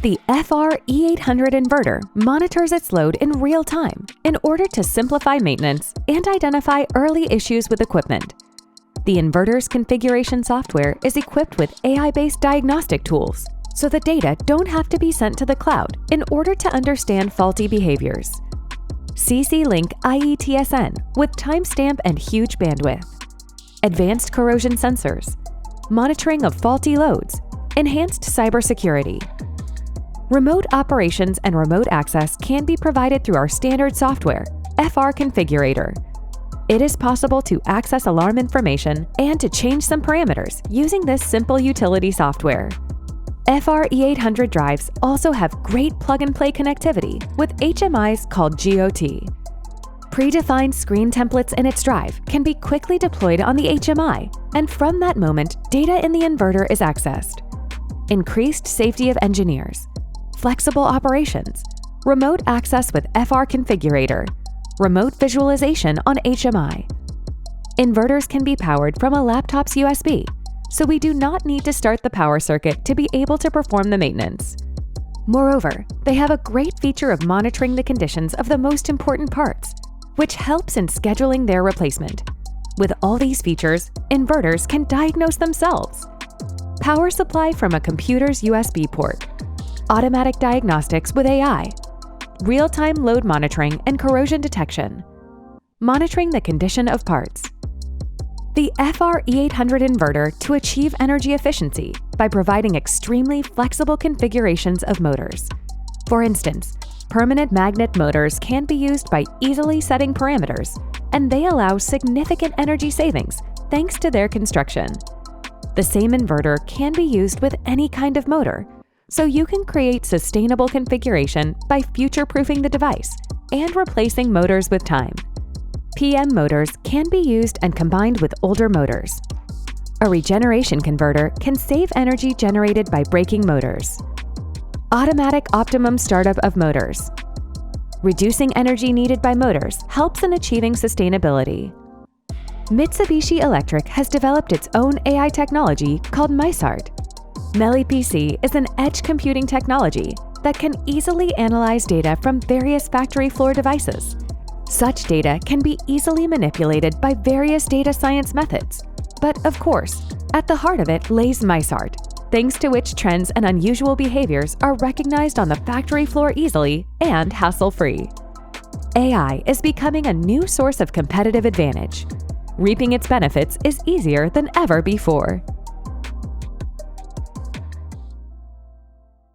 The FR-E800 inverter monitors its load in real time in order to simplify maintenance and identify early issues with equipment. The inverter's configuration software is equipped with AI-based diagnostic tools, so the data don't have to be sent to the cloud in order to understand faulty behaviors. CC-Link IETSN with timestamp and huge bandwidth. Advanced corrosion sensors. Monitoring of faulty loads. Enhanced cybersecurity. Remote operations and remote access can be provided through our standard software, FR Configurator. It is possible to access alarm information and to change some parameters using this simple utility software. FR-E800 drives also have great plug-and-play connectivity with HMIs called GOT. Predefined screen templates in its drive can be quickly deployed on the HMI, and from that moment, data in the inverter is accessed. Increased safety of engineers, flexible operations, remote access with FR Configurator, remote visualization on HMI. Inverters can be powered from a laptop's USB, so we do not need to start the power circuit to be able to perform the maintenance. Moreover, they have a great feature of monitoring the conditions of the most important parts, which helps in scheduling their replacement. With all these features, inverters can diagnose themselves. Power supply from a computer's USB port, automatic diagnostics with AI, real-time load monitoring and corrosion detection, monitoring the condition of parts. The FR-E800 inverter to achieve energy efficiency by providing extremely flexible configurations of motors. For instance, permanent magnet motors can be used by easily setting parameters, and they allow significant energy savings thanks to their construction. The same inverter can be used with any kind of motor, so you can create sustainable configuration by future-proofing the device and replacing motors with time. PM motors can be used and combined with older motors. A regeneration converter can save energy generated by braking motors. Automatic optimum startup of motors. Reducing energy needed by motors helps in achieving sustainability. Mitsubishi Electric has developed its own AI technology called MySart. MELI-PC is an edge computing technology that can easily analyze data from various factory floor devices. Such data can be easily manipulated by various data science methods. But of course, at the heart of it lays MySart, thanks to which trends and unusual behaviors are recognized on the factory floor easily and hassle-free. AI is becoming a new source of competitive advantage. Reaping its benefits is easier than ever before.